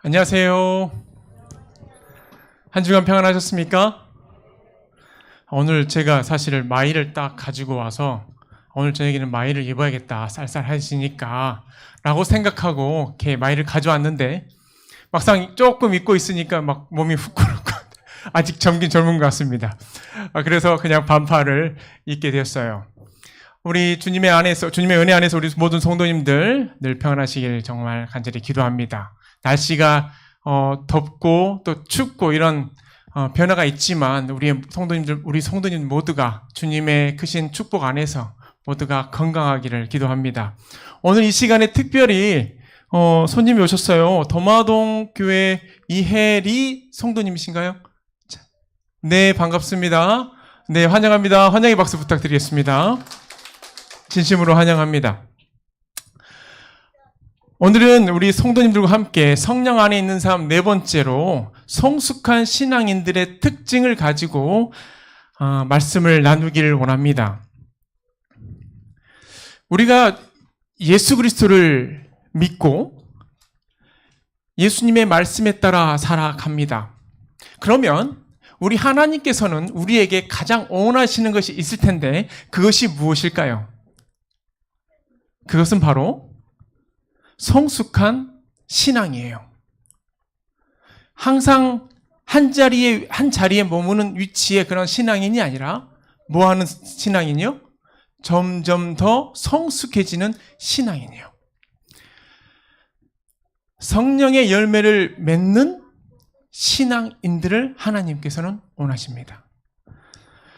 안녕하세요. 한 주간 평안하셨습니까? 오늘 제가 사실 마이를 딱 가지고 와서 오늘 저녁에는 마이를 입어야겠다, 쌀쌀하시니까 라고 생각하고 이렇게 마이를 가져왔는데 막상 조금 입고 있으니까 막 몸이 후끈후끈 아직 젊긴 젊은 것 같습니다. 그래서 그냥 반팔을 입게 되었어요. 우리 주님의 은혜 안에서 우리 모든 성도님들 늘 평안하시길 정말 간절히 기도합니다. 날씨가 덥고 또 춥고 이런 변화가 있지만 우리 성도님들 모두가 주님의 크신 축복 안에서 모두가 건강하기를 기도합니다. 오늘 이 시간에 특별히 손님이 오셨어요. 도마동 교회 이혜리 성도님이신가요? 네, 반갑습니다. 네, 환영합니다. 환영의 박수 부탁드리겠습니다. 진심으로 환영합니다. 오늘은 우리 성도님들과 함께 성령 안에 있는 삶 네 번째로 성숙한 신앙인들의 특징을 가지고 말씀을 나누기를 원합니다. 우리가 예수 그리스도를 믿고 예수님의 말씀에 따라 살아갑니다. 그러면 우리 하나님께서는 우리에게 가장 원하시는 것이 있을 텐데 그것이 무엇일까요? 그것은 바로 성숙한 신앙이에요. 항상 한 자리에 머무는 위치의 그런 신앙인이 아니라 뭐 하는 신앙인이요? 점점 더 성숙해지는 신앙인이에요. 성령의 열매를 맺는 신앙인들을 하나님께서는 원하십니다.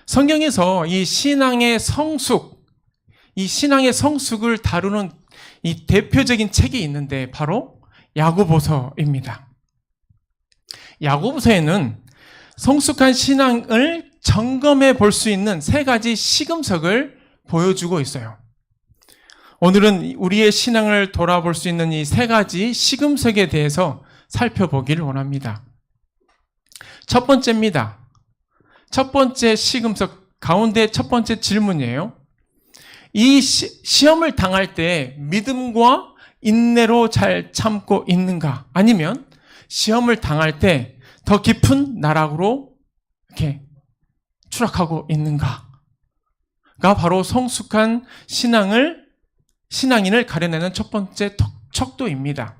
성경에서 이 신앙의 성숙을 다루는 이 대표적인 책이 있는데 바로 야고보서입니다. 야고보서에는 성숙한 신앙을 점검해 볼 수 있는 세 가지 시금석을 보여주고 있어요. 오늘은 우리의 신앙을 돌아볼 수 있는 이 세 가지 시금석에 대해서 살펴보기를 원합니다. 첫 번째입니다. 첫 번째 시금석 가운데 첫 번째 질문이에요. 이 시험을 당할 때 믿음과 인내로 잘 참고 있는가? 아니면 시험을 당할 때 더 깊은 나락으로 이렇게 추락하고 있는가가 바로 성숙한 신앙인을 가려내는 첫 번째 척도입니다.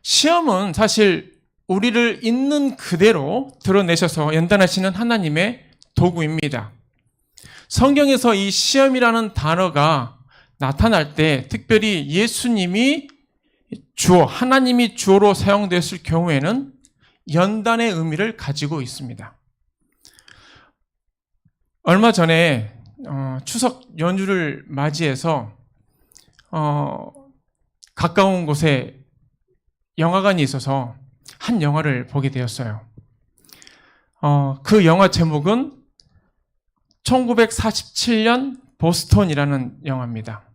시험은 사실 우리를 있는 그대로 드러내셔서 연단하시는 하나님의 도구입니다. 성경에서 이 시험이라는 단어가 나타날 때 특별히 예수님이 하나님이 주어로 사용되었을 경우에는 연단의 의미를 가지고 있습니다. 얼마 전에 추석 연휴를 맞이해서 가까운 곳에 영화관이 있어서 한 영화를 보게 되었어요. 그 영화 제목은 1947년 보스턴이라는 영화입니다.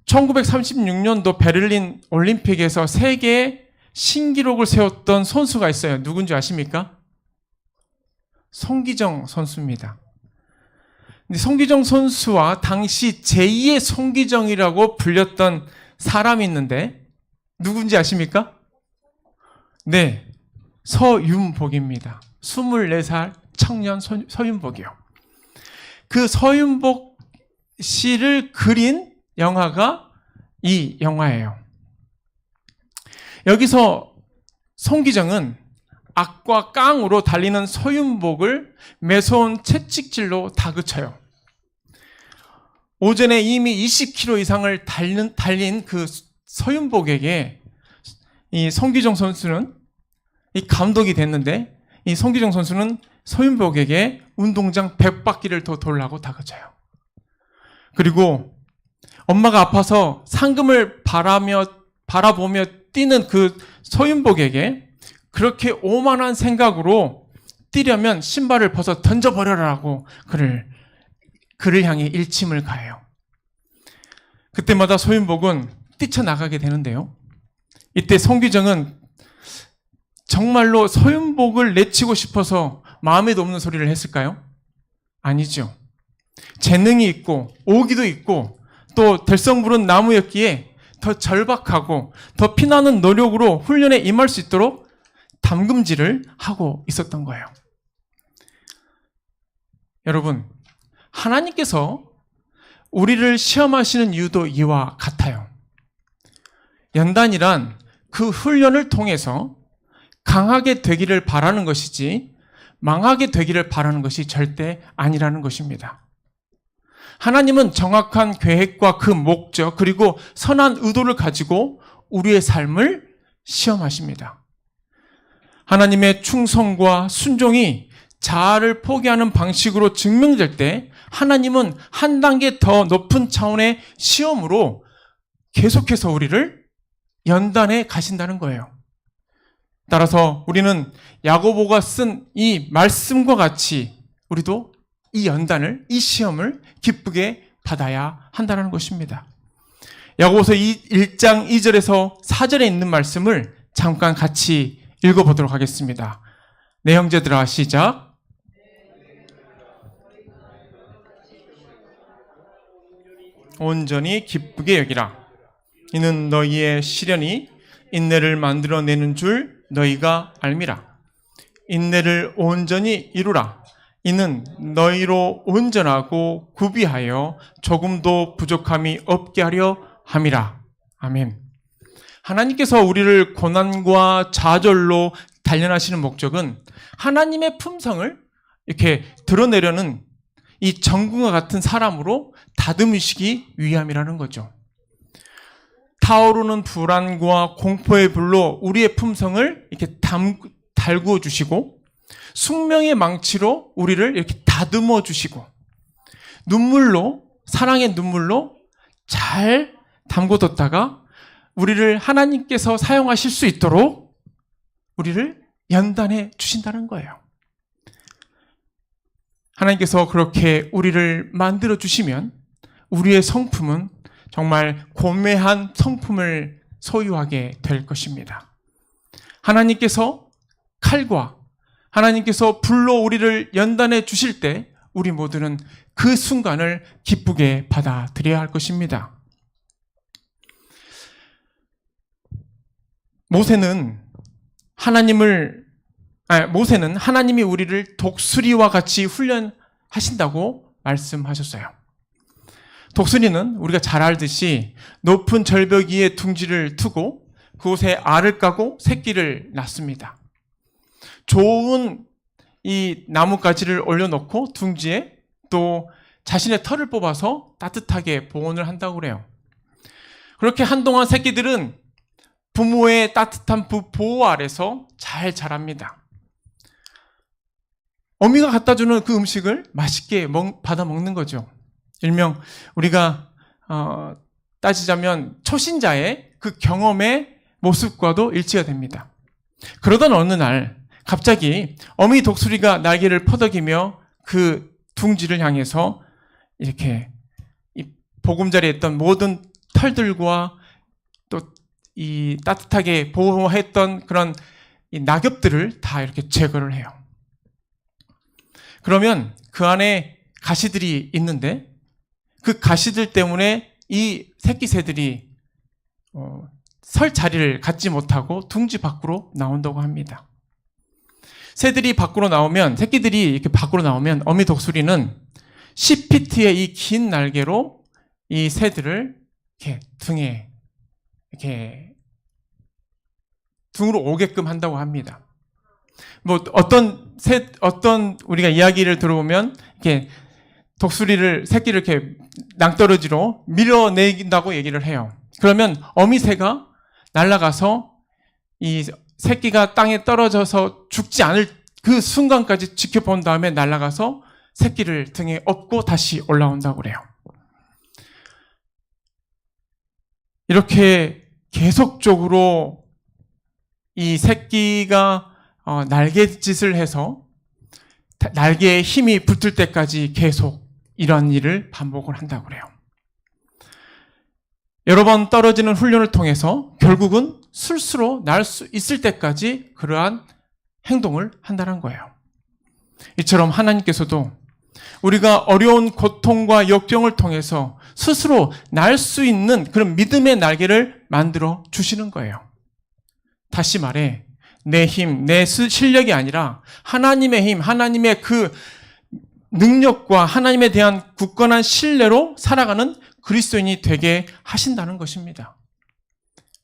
1936년도 베를린 올림픽에서 세계 신기록을 세웠던 선수가 있어요. 누군지 아십니까? 송기정 선수입니다. 근데 송기정 선수와 당시 제2의 송기정이라고 불렸던 사람이 있는데 누군지 아십니까? 네, 서윤복입니다. 24살 청년 서윤복이요. 그 서윤복 씨를 그린 영화가 이 영화예요. 여기서 송기정은 악과 깡으로 달리는 서윤복을 매서운 채찍질로 다그쳐요. 오전에 이미 20km 이상을 달린 그 서윤복에게 이 송기정 선수는 이 감독이 됐는데 이 송기정 선수는 서윤복에게 운동장 100바퀴를 더 돌라고 다그쳐요. 그리고 엄마가 아파서 상금을 바라보며 뛰는 그 서윤복에게 그렇게 오만한 생각으로 뛰려면 신발을 벗어 던져버려라고 그를 향해 일침을 가해요. 그때마다 서윤복은 뛰쳐나가게 되는데요. 이때 송기정은 정말로 서윤복을 내치고 싶어서 마음에도 없는 소리를 했을까요? 아니죠. 재능이 있고 오기도 있고 또 들성부른 나무였기에 더 절박하고 더 피나는 노력으로 훈련에 임할 수 있도록 담금질을 하고 있었던 거예요. 여러분, 하나님께서 우리를 시험하시는 이유도 이와 같아요. 연단이란 그 훈련을 통해서 강하게 되기를 바라는 것이지 망하게 되기를 바라는 것이 절대 아니라는 것입니다. 하나님은 정확한 계획과 그 목적 그리고 선한 의도를 가지고 우리의 삶을 시험하십니다. 하나님의 충성과 순종이 자아를 포기하는 방식으로 증명될 때 하나님은 한 단계 더 높은 차원의 시험으로 계속해서 우리를 연단해 가신다는 거예요. 따라서 우리는 야고보가 쓴 이 말씀과 같이 우리도 이 연단을, 이 시험을 기쁘게 받아야 한다는 것입니다. 야고보서 1장 2절에서 4절에 있는 말씀을 잠깐 같이 읽어보도록 하겠습니다. 네, 형제들아, 시작. 온전히 기쁘게 여기라. 이는 너희의 시련이 인내를 만들어내는 줄 너희가 알미라. 인내를 온전히 이루라. 이는 너희로 온전하고 구비하여 조금도 부족함이 없게 하려 함이라. 아멘. 하나님께서 우리를 고난과 좌절로 단련하시는 목적은 하나님의 품성을 이렇게 드러내려는 이 정금과 같은 사람으로 다듬으시기 위함이라는 거죠. 타오르는 불안과 공포의 불로 우리의 품성을 이렇게 달구어 주시고 숙명의 망치로 우리를 이렇게 다듬어 주시고 눈물로, 사랑의 눈물로 잘 담궈뒀다가 우리를 하나님께서 사용하실 수 있도록 우리를 연단해 주신다는 거예요. 하나님께서 그렇게 우리를 만들어 주시면 우리의 성품은 정말 고매한 성품을 소유하게 될 것입니다. 하나님께서 칼과 하나님께서 불로 우리를 연단해 주실 때 우리 모두는 그 순간을 기쁘게 받아들여야 할 것입니다. 모세는 하나님이 우리를 독수리와 같이 훈련하신다고 말씀하셨어요. 독수리는 우리가 잘 알듯이 높은 절벽 위에 둥지를 트고 그곳에 알을 까고 새끼를 낳습니다. 좋은 이 나뭇가지를 올려놓고 둥지에 또 자신의 털을 뽑아서 따뜻하게 보온을 한다고 그래요. 그렇게 한동안 새끼들은 부모의 따뜻한 보호 아래서 잘 자랍니다. 어미가 갖다 주는 그 음식을 맛있게 받아 먹는 거죠. 일명 우리가 따지자면 초신자의 그 경험의 모습과도 일치가 됩니다. 그러던 어느 날 갑자기 어미 독수리가 날개를 퍼덕이며 그 둥지를 향해서 이렇게 이 보금자리에 있던 모든 털들과 또 이 따뜻하게 보호했던 그런 이 낙엽들을 다 이렇게 제거를 해요. 그러면 그 안에 가시들이 있는데 그 가시들 때문에 이 새끼 새들이 설 자리를 갖지 못하고 둥지 밖으로 나온다고 합니다. 새들이 밖으로 나오면, 새끼들이 이렇게 밖으로 나오면 어미 독수리는 10피트의 이 긴 날개로 이 새들을 이렇게 등에 이렇게 등으로 오게끔 한다고 합니다. 뭐 어떤 우리가 이야기를 들어보면 이렇게 독수리를 새끼를 이렇게 낭떠러지로 밀어내긴다고 얘기를 해요. 그러면 어미새가 날아가서 이 새끼가 땅에 떨어져서 죽지 않을 그 순간까지 지켜본 다음에 날아가서 새끼를 등에 업고 다시 올라온다고 그래요. 이렇게 계속적으로 이 새끼가 날갯짓을 해서 날개에 힘이 붙을 때까지 계속 이러한 일을 반복을 한다고 그래요. 여러 번 떨어지는 훈련을 통해서 결국은 스스로 날 수 있을 때까지 그러한 행동을 한다는 거예요. 이처럼 하나님께서도 우리가 어려운 고통과 역경을 통해서 스스로 날 수 있는 그런 믿음의 날개를 만들어 주시는 거예요. 다시 말해, 내 힘, 내 실력이 아니라 하나님의 힘, 하나님의 그 능력과 하나님에 대한 굳건한 신뢰로 살아가는 그리스도인이 되게 하신다는 것입니다.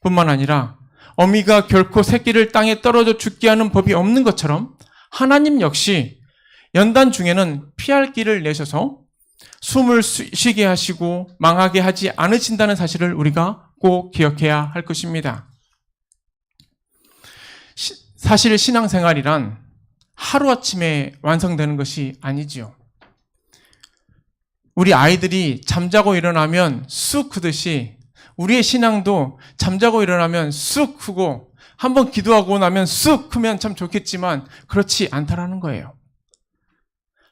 뿐만 아니라 어미가 결코 새끼를 땅에 떨어져 죽게 하는 법이 없는 것처럼 하나님 역시 연단 중에는 피할 길을 내셔서 숨을 쉬게 하시고 망하게 하지 않으신다는 사실을 우리가 꼭 기억해야 할 것입니다. 사실 신앙생활이란 하루아침에 완성되는 것이 아니지요. 우리 아이들이 잠자고 일어나면 쑥 크듯이 우리의 신앙도 잠자고 일어나면 쑥 크고 한번 기도하고 나면 쑥 크면 참 좋겠지만 그렇지 않다라는 거예요.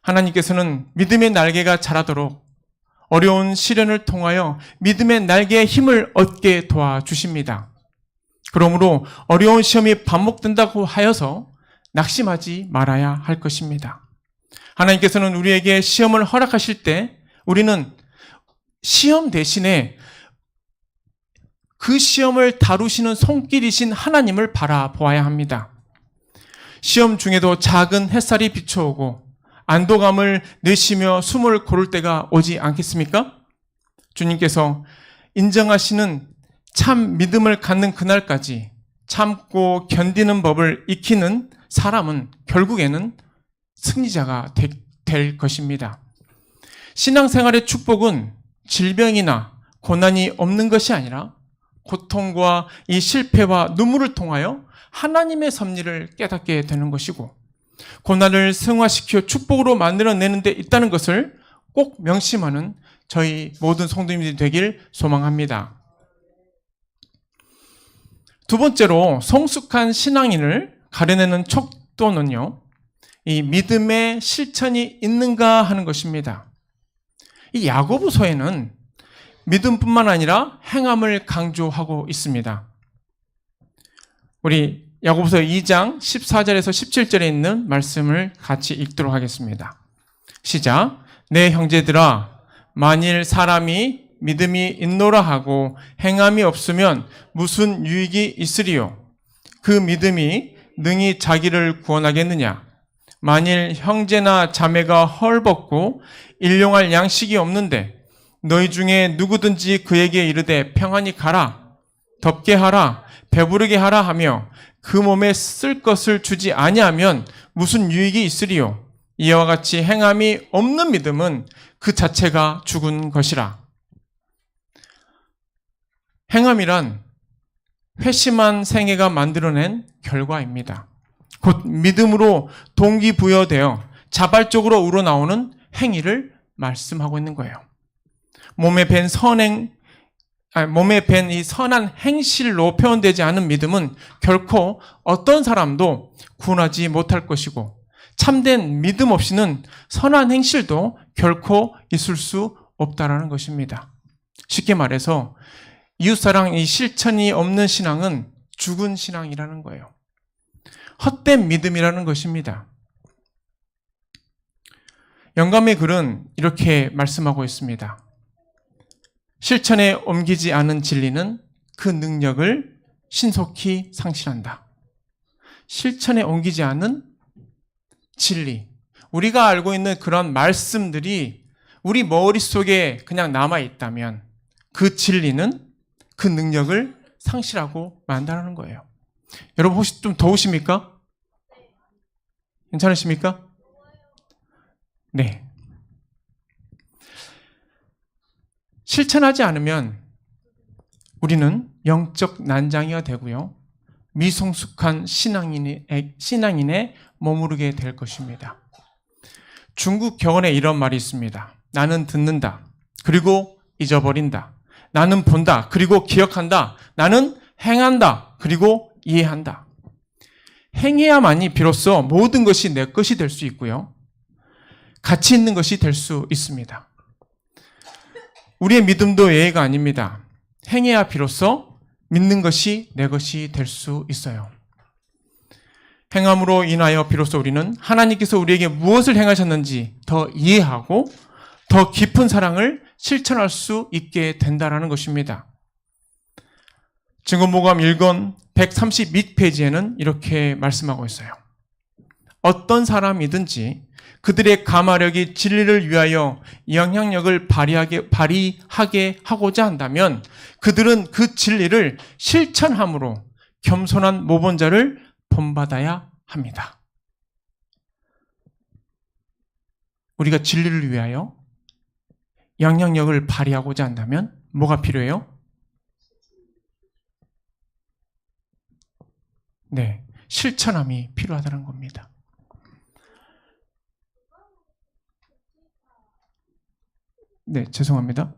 하나님께서는 믿음의 날개가 자라도록 어려운 시련을 통하여 믿음의 날개의 힘을 얻게 도와주십니다. 그러므로 어려운 시험이 반복된다고 하여서 낙심하지 말아야 할 것입니다. 하나님께서는 우리에게 시험을 허락하실 때 우리는 시험 대신에 그 시험을 다루시는 손길이신 하나님을 바라보아야 합니다. 시험 중에도 작은 햇살이 비춰오고 안도감을 내쉬며 숨을 고를 때가 오지 않겠습니까? 주님께서 인정하시는 참 믿음을 갖는 그날까지 참고 견디는 법을 익히는 사람은 결국에는 승리자가 될 것입니다. 신앙생활의 축복은 질병이나 고난이 없는 것이 아니라 고통과 이 실패와 눈물을 통하여 하나님의 섭리를 깨닫게 되는 것이고 고난을 승화시켜 축복으로 만들어내는 데 있다는 것을 꼭 명심하는 저희 모든 성도님들이 되길 소망합니다. 두 번째로 성숙한 신앙인을 가려내는 척도는요, 이 믿음의 실천이 있는가 하는 것입니다. 이 야고보서에는 믿음뿐만 아니라 행함을 강조하고 있습니다. 우리 야고보서 2장 14절에서 17절에 있는 말씀을 같이 읽도록 하겠습니다. 시작. 내 형제들아, 만일 사람이 믿음이 있노라 하고 행함이 없으면 무슨 유익이 있으리요? 그 믿음이 능히 자기를 구원하겠느냐? 만일 형제나 자매가 헐벗고 일용할 양식이 없는데 너희 중에 누구든지 그에게 이르되 평안히 가라, 덥게 하라, 배부르게 하라 하며 그 몸에 쓸 것을 주지 아니하면 무슨 유익이 있으리요? 이와 같이 행함이 없는 믿음은 그 자체가 죽은 것이라. 행함이란 회심한 생애가 만들어낸 결과입니다. 곧 믿음으로 동기부여되어 자발적으로 우러나오는 행위를 말씀하고 있는 거예요. 몸에 밴 이 선한 행실로 표현되지 않은 믿음은 결코 어떤 사람도 구원하지 못할 것이고 참된 믿음 없이는 선한 행실도 결코 있을 수 없다라는 것입니다. 쉽게 말해서 이웃사랑 이 실천이 없는 신앙은 죽은 신앙이라는 거예요. 헛된 믿음이라는 것입니다. 영감의 글은 이렇게 말씀하고 있습니다. 실천에 옮기지 않은 진리는 그 능력을 신속히 상실한다. 실천에 옮기지 않은 진리. 우리가 알고 있는 그런 말씀들이 우리 머릿속에 그냥 남아있다면 그 진리는 그 능력을 상실하고 만다는 거예요. 여러분 혹시 좀 더우십니까? 괜찮으십니까? 네. 실천하지 않으면 우리는 영적 난장이가 되고요. 미성숙한 신앙인에 머무르게 될 것입니다. 중국 격언에 이런 말이 있습니다. 나는 듣는다. 그리고 잊어버린다. 나는 본다. 그리고 기억한다. 나는 행한다. 그리고 이해한다. 행해야만이 비로소 모든 것이 내 것이 될 수 있고요. 가치 있는 것이 될 수 있습니다. 우리의 믿음도 예외가 아닙니다. 행해야 비로소 믿는 것이 내 것이 될 수 있어요. 행함으로 인하여 비로소 우리는 하나님께서 우리에게 무엇을 행하셨는지 더 이해하고 더 깊은 사랑을 실천할 수 있게 된다라는 것입니다. 증거모감 1권 132페이지에는 이렇게 말씀하고 있어요. 어떤 사람이든지 그들의 가마력이 진리를 위하여 영향력을 발휘하게 하고자 한다면 그들은 그 진리를 실천함으로 겸손한 모범자를 본받아야 합니다. 우리가 진리를 위하여 영향력을 발휘하고자 한다면 뭐가 필요해요? 네, 실천함이 필요하다는 겁니다. 네, 죄송합니다.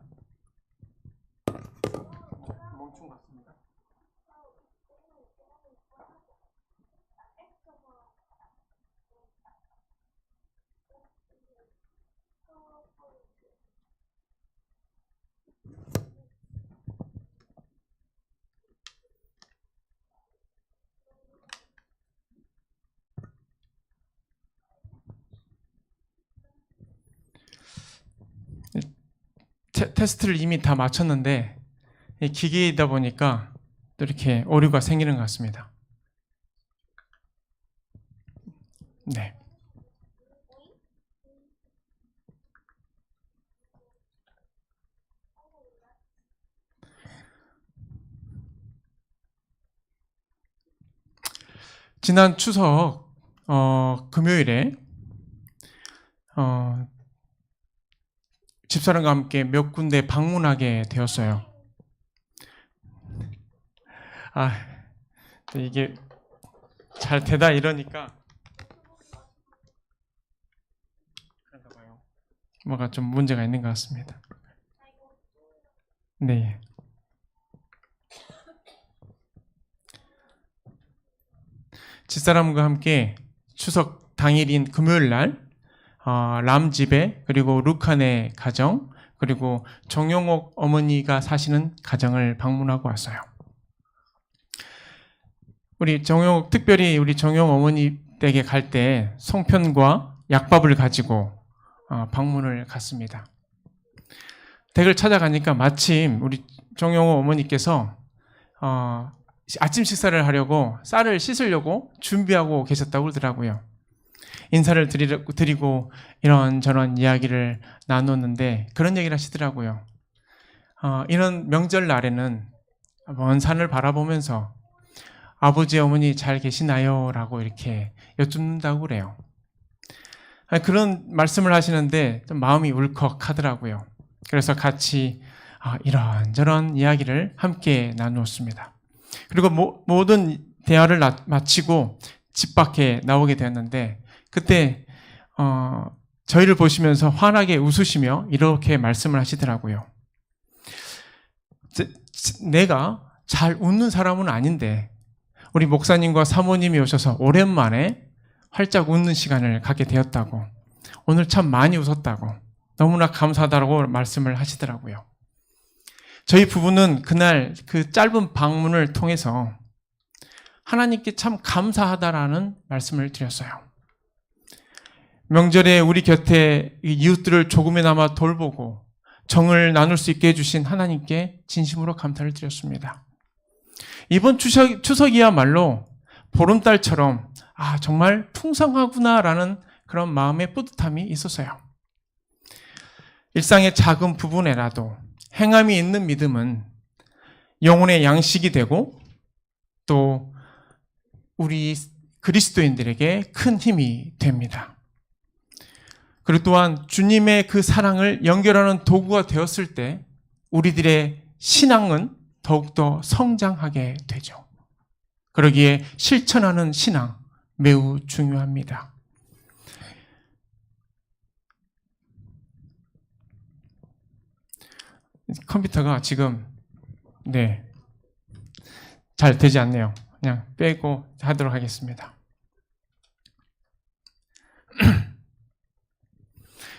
멈춘 것 같습니다. 테스트를 이미 다 마쳤는데 기계이다 보니까 또 이렇게 오류가 생기는 것 같습니다. 네. 지난 추석 금요일에 집사람과 함께 몇 군데 방문하게 되었어요. 이게 잘 되다 이러니까 뭐가 좀 문제가 있는 것 같습니다. 네. 집사람과 함께 추석 당일인 금요일 날 람집에 그리고 루칸의 가정 그리고 정용옥 어머니가 사시는 가정을 방문하고 왔어요. 특별히 우리 정용옥 어머니 댁에 갈 때 송편과 약밥을 가지고 방문을 갔습니다. 댁을 찾아가니까 마침 우리 정용옥 어머니께서 아침 식사를 하려고 쌀을 씻으려고 준비하고 계셨다고 그러더라고요. 인사를 드리고 이런저런 이야기를 나눴는데 그런 얘기를 하시더라고요. 이런 명절 날에는 먼 산을 바라보면서 아버지 어머니 잘 계시나요? 라고 이렇게 여쭙는다고 그래요. 그런 말씀을 하시는데 좀 마음이 울컥하더라고요. 그래서 같이 이런저런 이야기를 함께 나누었습니다. 그리고 모든 대화를 마치고 집 밖에 나오게 되었는데 그때 저희를 보시면서 환하게 웃으시며 이렇게 말씀을 하시더라고요. 내가 잘 웃는 사람은 아닌데 우리 목사님과 사모님이 오셔서 오랜만에 활짝 웃는 시간을 갖게 되었다고, 오늘 참 많이 웃었다고, 너무나 감사하다고 말씀을 하시더라고요. 저희 부부는 그날 그 짧은 방문을 통해서 하나님께 참 감사하다라는 말씀을 드렸어요. 명절에 우리 곁에 이웃들을 조금이나마 돌보고 정을 나눌 수 있게 해주신 하나님께 진심으로 감사를 드렸습니다. 이번 추석이야말로 보름달처럼 정말 풍성하구나라는 그런 마음의 뿌듯함이 있었어요. 일상의 작은 부분에라도 행함이 있는 믿음은 영혼의 양식이 되고 또 우리 그리스도인들에게 큰 힘이 됩니다. 그리고 또한 주님의 그 사랑을 연결하는 도구가 되었을 때 우리들의 신앙은 더욱더 성장하게 되죠. 그러기에 실천하는 신앙 매우 중요합니다. 컴퓨터가 지금 잘 되지 않네요. 그냥 빼고 하도록 하겠습니다.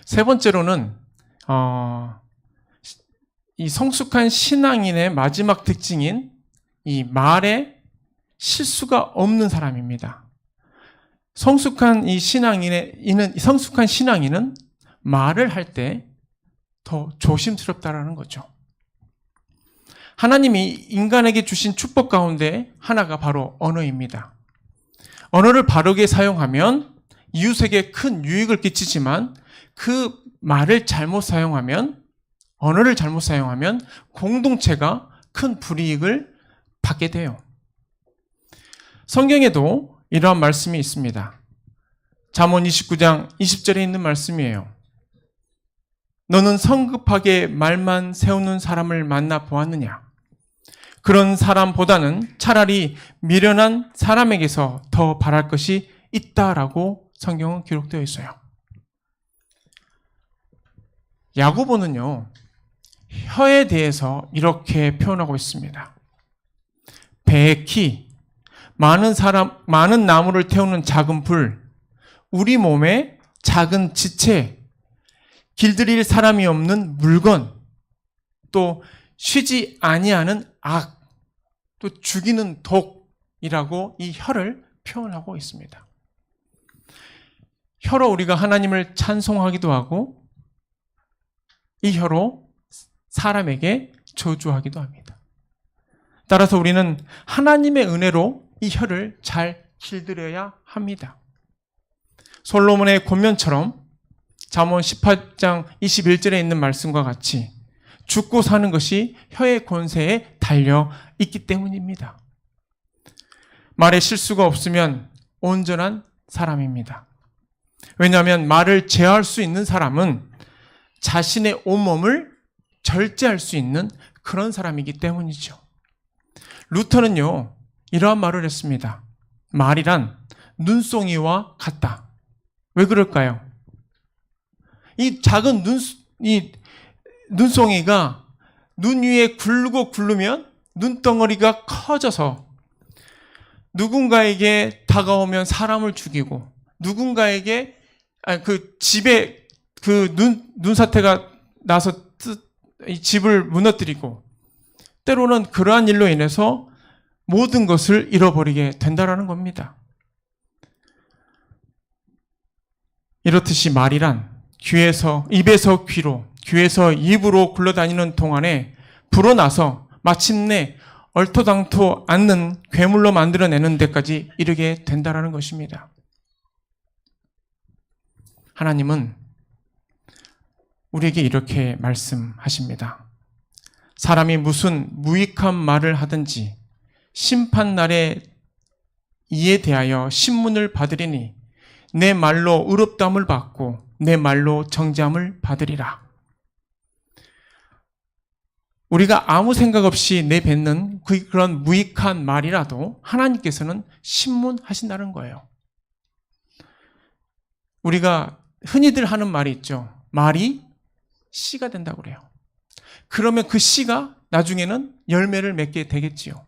세 번째로는 이 성숙한 신앙인의 마지막 특징인 이 말에 실수가 없는 사람입니다. 성숙한 신앙인은 말을 할 때 더 조심스럽다라는 거죠. 하나님이 인간에게 주신 축복 가운데 하나가 바로 언어입니다. 언어를 바르게 사용하면 이웃에게 큰 유익을 끼치지만 그 말을 잘못 사용하면, 언어를 잘못 사용하면 공동체가 큰 불이익을 받게 돼요. 성경에도 이러한 말씀이 있습니다. 잠언 29장 20절에 있는 말씀이에요. 너는 성급하게 말만 세우는 사람을 만나 보았느냐? 그런 사람보다는 차라리 미련한 사람에게서 더 바랄 것이 있다라고 성경은 기록되어 있어요. 야고보는요, 혀에 대해서 이렇게 표현하고 있습니다. 배의 키, 많은 나무를 태우는 작은 불, 우리 몸에 작은 지체, 길들일 사람이 없는 물건, 또 쉬지 아니하는 악, 또 죽이는 독이라고 이 혀를 표현하고 있습니다. 혀로 우리가 하나님을 찬송하기도 하고 이 혀로 사람에게 저주하기도 합니다. 따라서 우리는 하나님의 은혜로 이 혀를 잘 길들여야 합니다. 솔로몬의 권면처럼 잠언 18장 21절에 있는 말씀과 같이 죽고 사는 것이 혀의 권세에 달려 있기 때문입니다. 말에 실수가 없으면 온전한 사람입니다. 왜냐하면 말을 제어할 수 있는 사람은 자신의 온몸을 절제할 수 있는 그런 사람이기 때문이죠. 루터는요, 이러한 말을 했습니다. 말이란 눈송이와 같다. 왜 그럴까요? 이 작은 눈송이가 눈 위에 굴르고 굴르면 눈덩어리가 커져서 누군가에게 다가오면 사람을 죽이고, 누군가에게 그 집에 그 눈사태가 나서 이 집을 무너뜨리고, 때로는 그러한 일로 인해서 모든 것을 잃어버리게 된다라는 겁니다. 이렇듯이 말이란 입에서 귀로, 귀에서 입으로 굴러다니는 동안에 불어나서 마침내 얼토당토 않는 괴물로 만들어내는 데까지 이르게 된다라는 것입니다. 하나님은 우리에게 이렇게 말씀하십니다. 사람이 무슨 무익한 말을 하든지 심판날에 이에 대하여 신문을 받으리니 내 말로 의롭다함을 받고 내 말로 정죄함을 받으리라. 우리가 아무 생각 없이 내뱉는 그런 무익한 말이라도 하나님께서는 신문하신다는 거예요. 우리가 흔히들 하는 말이 있죠. 말이 씨가 된다고 그래요. 그러면 그 씨가 나중에는 열매를 맺게 되겠지요.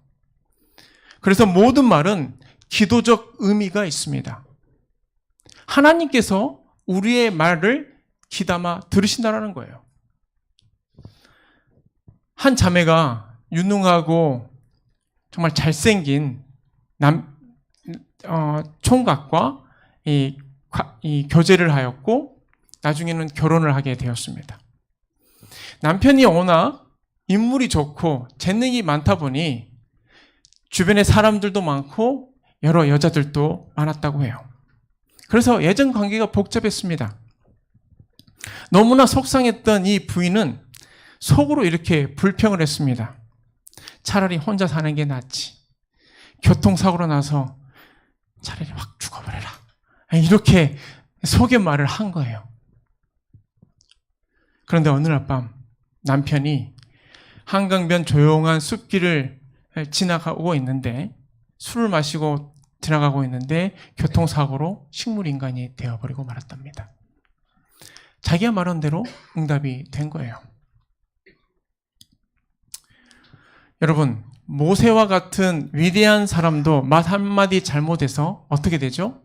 그래서 모든 말은 기도적 의미가 있습니다. 하나님께서 우리의 말을 귀담아 들으신다는 거예요. 한 자매가 유능하고 정말 잘생긴 총각과 이 교제를 하였고 나중에는 결혼을 하게 되었습니다. 남편이 워낙 인물이 좋고 재능이 많다 보니 주변에 사람들도 많고 여러 여자들도 많았다고 해요. 그래서 예전 관계가 복잡했습니다. 너무나 속상했던 이 부인은 속으로 이렇게 불평을 했습니다. 차라리 혼자 사는 게 낫지. 교통사고로 나서 차라리 확 죽어버려라. 이렇게 속의 말을 한 거예요. 그런데 어느 날 밤 남편이 한강변 조용한 숲길을 지나가고 있는데 술을 마시고 지나가고 있는데 교통사고로 식물인간이 되어버리고 말았답니다. 자기가 말한 대로 응답이 된 거예요. 여러분, 모세와 같은 위대한 사람도 말 한마디 잘못해서 어떻게 되죠?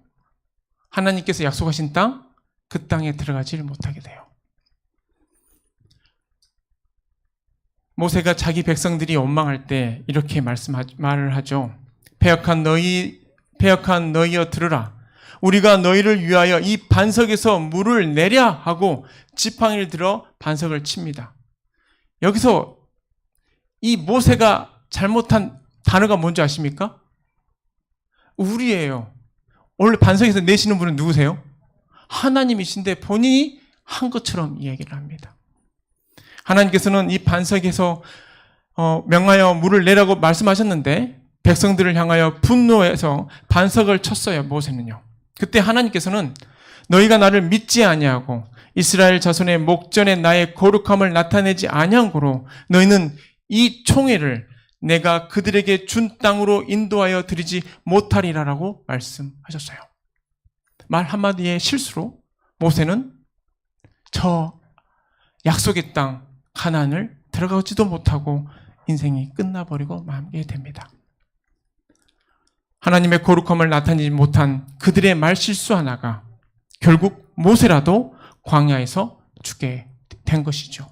하나님께서 약속하신 땅, 그 땅에 들어가지를 못하게 돼요. 모세가 자기 백성들이 원망할 때 이렇게 말을 하죠. 패역한 너희여 들으라. 우리가 너희를 위하여 이 반석에서 물을 내랴 하고 지팡이를 들어 반석을 칩니다. 여기서 이 모세가 잘못한 단어가 뭔지 아십니까? 우리예요. 원래 반석에서 내시는 분은 누구세요? 하나님이신데 본인이 한 것처럼 이야기를 합니다. 하나님께서는 이 반석에서 명하여 물을 내라고 말씀하셨는데 백성들을 향하여 분노해서 반석을 쳤어요. 모세는요. 그때 하나님께서는 너희가 나를 믿지 아니하고 이스라엘 자손의 목전에 나의 거룩함을 나타내지 아니한 고로 너희는 이 총회를 내가 그들에게 준 땅으로 인도하여 드리지 못하리라라고 말씀하셨어요. 말 한마디의 실수로 모세는 저 약속의 땅 가나안을 들어가지도 못하고 인생이 끝나버리고 마게 됩니다. 하나님의 거룩함을 나타내지 못한 그들의 말실수 하나가 결국 모세라도 광야에서 죽게 된 것이죠.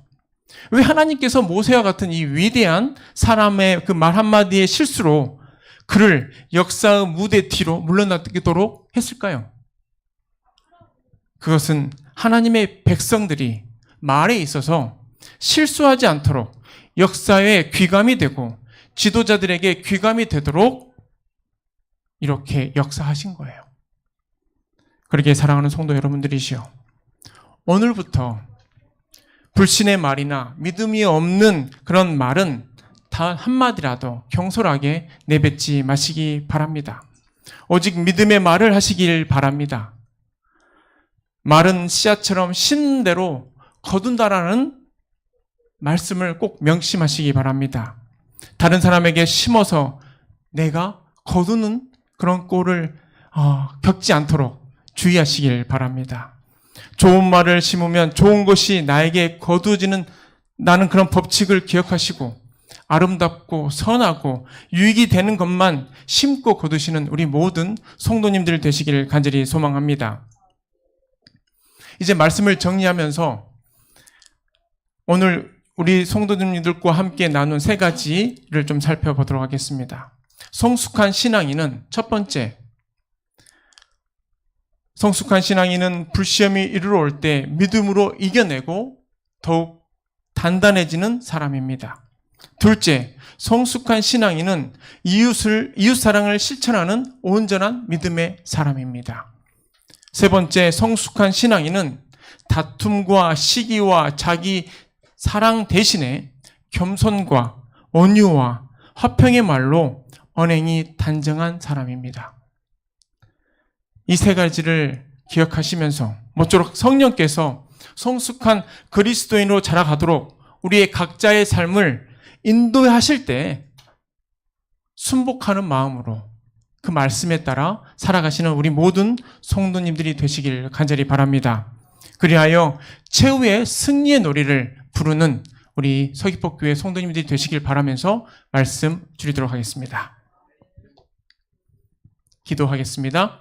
왜 하나님께서 모세와 같은 이 위대한 사람의 그 말 한마디의 실수로 그를 역사의 무대 뒤로 물러나도록 했을까요? 그것은 하나님의 백성들이 말에 있어서 실수하지 않도록 역사에 귀감이 되고 지도자들에게 귀감이 되도록 이렇게 역사하신 거예요. 그렇게 사랑하는 성도 여러분들이시여, 오늘부터 불신의 말이나 믿음이 없는 그런 말은 단 한마디라도 경솔하게 내뱉지 마시기 바랍니다. 오직 믿음의 말을 하시길 바랍니다. 말은 씨앗처럼 심는 대로 거둔다라는 말씀을 꼭 명심하시기 바랍니다. 다른 사람에게 심어서 내가 거두는 그런 꼴을 겪지 않도록 주의하시길 바랍니다. 좋은 말을 심으면 좋은 것이 나에게 거두어지는 나는 그런 법칙을 기억하시고 아름답고 선하고 유익이 되는 것만 심고 거두시는 우리 모든 성도님들 되시길 간절히 소망합니다. 이제 말씀을 정리하면서 오늘 우리 성도님들과 함께 나눈 세 가지를 좀 살펴보도록 하겠습니다. 성숙한 신앙인은 첫 번째, 성숙한 신앙인은 불시험이 이르러올 때 믿음으로 이겨내고 더욱 단단해지는 사람입니다. 둘째, 성숙한 신앙인은 이웃 사랑을 실천하는 온전한 믿음의 사람입니다. 세 번째, 성숙한 신앙인은 다툼과 시기와 자기 사랑 대신에 겸손과 온유와 화평의 말로 언행이 단정한 사람입니다. 이 세 가지를 기억하시면서 모쪼록 성령께서 성숙한 그리스도인으로 자라가도록 우리의 각자의 삶을 인도하실 때 순복하는 마음으로 그 말씀에 따라 살아가시는 우리 모든 성도님들이 되시길 간절히 바랍니다. 그리하여 최후의 승리의 노래를 부르는 우리 서귀포교회 성도님들이 되시길 바라면서 말씀 드리도록 하겠습니다. 기도하겠습니다.